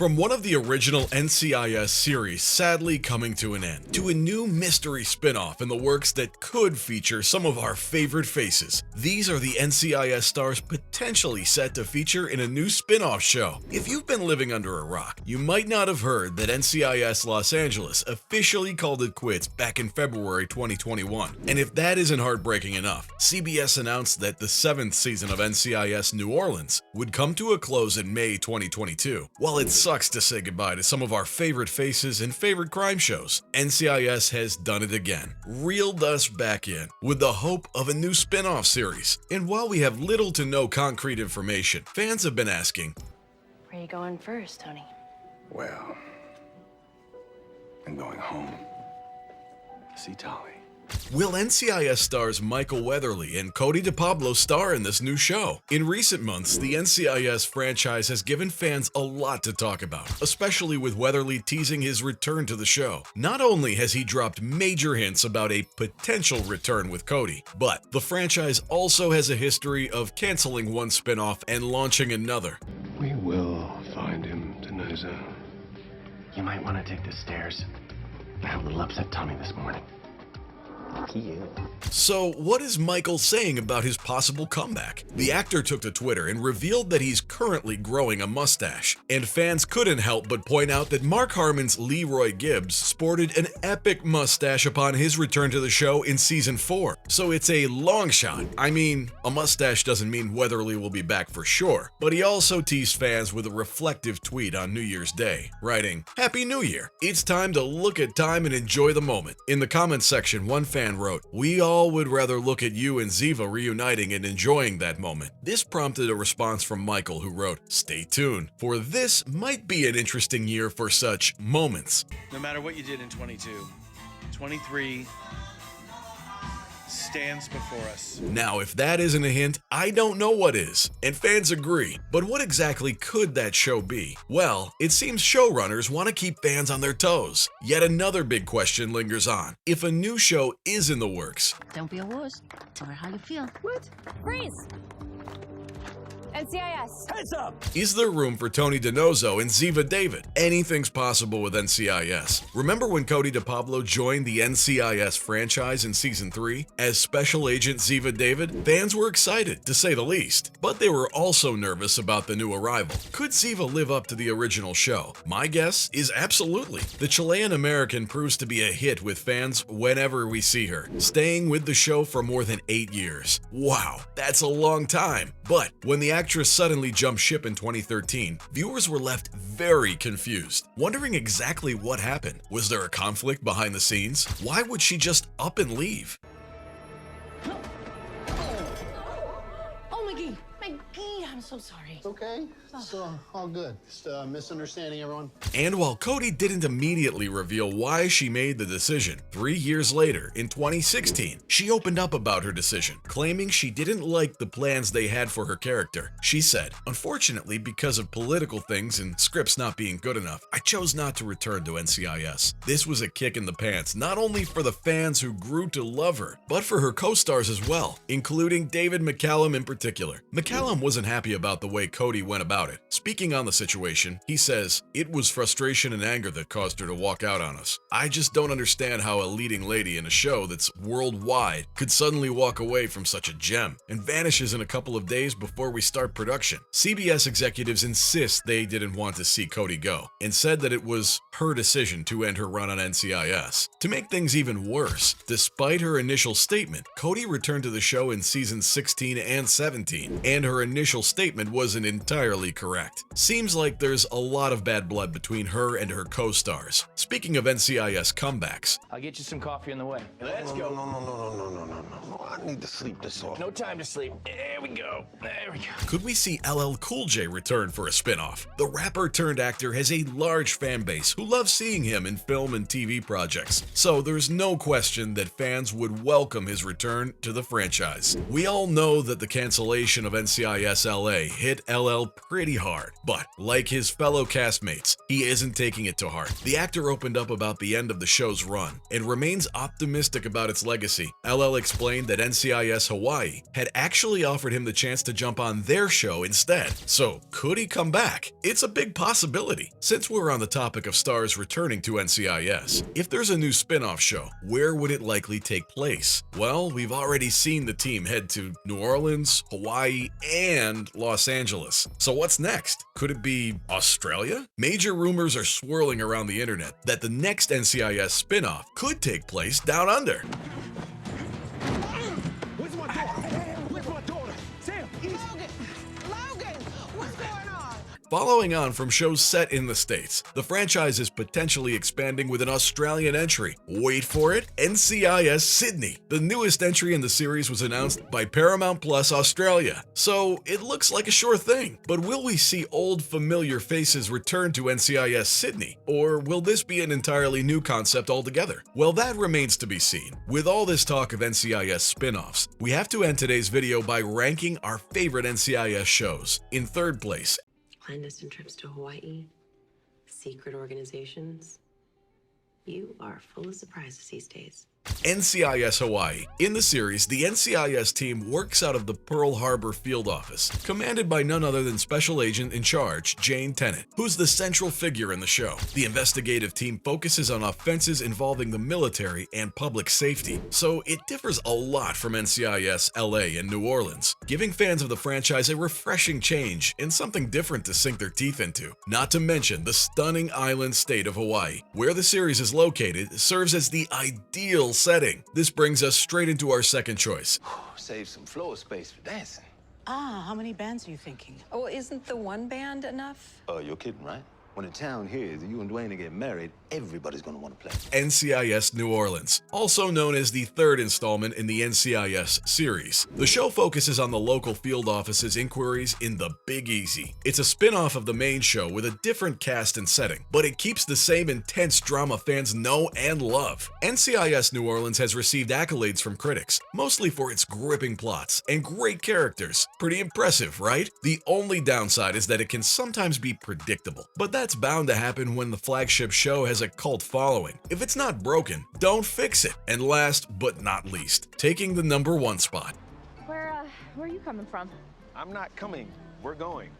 From one of the original NCIS series sadly coming to an end, to a new mystery spin-off in the works that could feature some of our favorite faces, these are the NCIS stars potentially set to feature in a new spin-off show. If you've been living under a rock, you might not have heard that NCIS Los Angeles officially called it quits back in February 2021. And if that isn't heartbreaking enough, CBS announced that the 7th season of NCIS New Orleans would come to a close in May 2022. While it sucks to say goodbye to some of our favorite faces and favorite crime shows, NCIS has done it again, reeled us back in with the hope of a new spin-off series. And while we have little to no concrete information, fans have been asking, where are you going first, Tony? Well, I'm going home to see Tali. will NCIS stars Michael Weatherly and Cody DePablo star in this new show? In recent months, the NCIS franchise has given fans a lot to talk about, especially with Weatherly teasing his return to the show. Not only has he dropped major hints about a potential return with Cody, but the franchise also has a history of canceling one spin-off and launching another. We will find him, Denoza. You might want to take the stairs. I had a little upset tummy this morning. So what is Michael saying about his possible comeback? The actor took to Twitter and revealed that he's currently growing a mustache, and fans couldn't help but point out that Mark Harmon's Leroy Gibbs sported an epic mustache upon his return to the show in season 4. So it's a long shot. I mean, a mustache doesn't mean Weatherly will be back for sure, but he also teased fans with a reflective tweet on New Year's Day, writing, "Happy New Year. It's time to look at time and enjoy the moment." In the comments section, one fan wrote, "We all would rather look at you and Ziva reuniting and enjoying that moment." This prompted a response from Michael, who wrote, "Stay tuned, for this might be an interesting year for such moments." No matter what you did in 22, 23 stands before us. Now, if that isn't a hint, I don't know what is, and fans agree. But what exactly could that show be? Well, it seems showrunners want to keep fans on their toes. Yet another big question lingers on. If a new show is in the works, Don't be a wuss. Tell her how you feel. What? Freeze! NCIS. Heads up! is there room for Tony DiNozzo and Ziva David? Anything's possible with NCIS. Remember when Cody DePablo joined the NCIS franchise in season 3 as Special Agent Ziva David? Fans were excited, to say the least, but they were also nervous about the new arrival. Could Ziva live up to the original show? My guess is absolutely. The Chilean-American proves to be a hit with fans whenever we see her, staying with the show for more than 8 years. Wow, that's a long time. But when the actress suddenly jumped ship in 2013, viewers were left very confused, wondering exactly what happened. Was there a conflict behind the scenes? Why would she just up and leave? Oh, McGee! McGee, I'm so sorry. It's okay. It's all good. Just a misunderstanding, everyone. And while Cody didn't immediately reveal why she made the decision, 3 years later, in 2016, she opened up about her decision, claiming she didn't like the plans they had for her character. She said, "Unfortunately, because of political things and scripts not being good enough, I chose not to return to NCIS. This was a kick in the pants, not only for the fans who grew to love her, but for her co-stars as well, including David McCallum in particular." McCallum wasn't happy about the way Cody went about it. Speaking on the situation, he says, "It was frustration and anger that caused her to walk out on us. I just don't understand how a leading lady in a show that's worldwide could suddenly walk away from such a gem and vanishes in a couple of days before we start production." CBS executives insist they didn't want to see Cody go and said that it was her decision to end her run on NCIS. To make things even worse, despite her initial statement, Cody returned to the show in seasons 16 and 17, and her initial statement wasn't entirely correct. Seems like there's a lot of bad blood between her and her co-stars. Speaking of NCIS comebacks, I'll get you some coffee on the way. Let's go. No. I need to sleep this off. No time to sleep. There we go. could we see LL Cool J return for a spin-off? The rapper turned actor has a large fan base who love seeing him in film and TV projects, so there's no question that fans would welcome his return to the franchise. We all know that the cancellation of NCIS LA hit LL pretty hard, but like his fellow castmates, he isn't taking it to heart. The actor opened up about the end of the show's run and remains optimistic about its legacy. LL explained that NCIS Hawaii had actually offered him the chance to jump on their show instead. So could he come back? It's a big possibility. Since we're on the topic of stars returning to NCIS, if there's a new spin-off show, where would it likely take place? Well, we've already seen the team head to New Orleans, Hawaii, and Los Angeles. So what's next? Could it be Australia? Major rumors are swirling around the internet that the next NCIS spin-off could take place down under. Where's my daughter? Where's my daughter? Sam, Logan, what's going on? Following on from shows set in the States, the franchise is potentially expanding with an Australian entry. Wait for it, NCIS Sydney. The newest entry in the series was announced by Paramount Plus Australia, so it looks like a sure thing. But will we see old familiar faces return to NCIS Sydney, or will this be an entirely new concept altogether? Well, that remains to be seen. With all this talk of NCIS spin-offs, we have to end today's video by ranking our favorite NCIS shows. In third place, clandestine trips to Hawaii, secret organizations. You are full of surprises these days. NCIS Hawaii. In the series, the NCIS team works out of the Pearl Harbor field office, commanded by none other than Special Agent in Charge, Jane Tennant, who's the central figure in the show. The investigative team focuses on offenses involving the military and public safety, so it differs a lot from NCIS LA and New Orleans, giving fans of the franchise a refreshing change and something different to sink their teeth into. Not to mention the stunning island state of Hawaii, where the series is located, serves as the ideal setting. This brings us straight into our second choice. save some floor space for dancing. How many bands are you thinking? Oh, isn't the one band enough? Oh, you're kidding, right? When the town hears that you and Dwayne are getting married, everybody's gonna want to play. NCIS New Orleans, also known as the third installment in the NCIS series. The show focuses on the local field office's inquiries in the Big Easy. It's a spin-off of the main show with a different cast and setting, but it keeps the same intense drama fans know and love. NCIS New Orleans has received accolades from critics, mostly for its gripping plots and great characters. Pretty impressive, right? The only downside is that it can sometimes be predictable, but that's bound to happen when the flagship show has a cult following. If it's not broken, don't fix it. And last but not least, taking the number one spot. Where are you coming from? I'm not coming. We're going.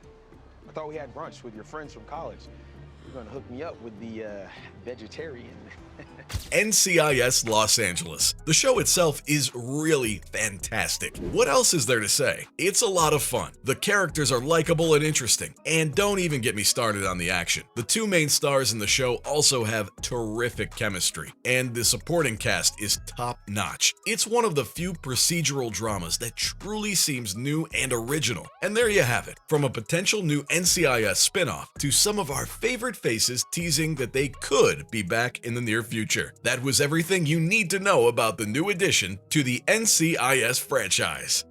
I thought we had brunch with your friends from college. You're gonna hook me up with the vegetarian. NCIS Los Angeles. The show itself is really fantastic. What else is there to say? It's a lot of fun. The characters are likable and interesting. And don't even get me started on the action. The two main stars in the show also have terrific chemistry, and the supporting cast is top-notch. It's one of the few procedural dramas that truly seems new and original. And there you have it. From a potential new NCIS spin-off to some of our favorite faces teasing that they could be back in the near future. That was everything you need to know about the new addition to the NCIS franchise.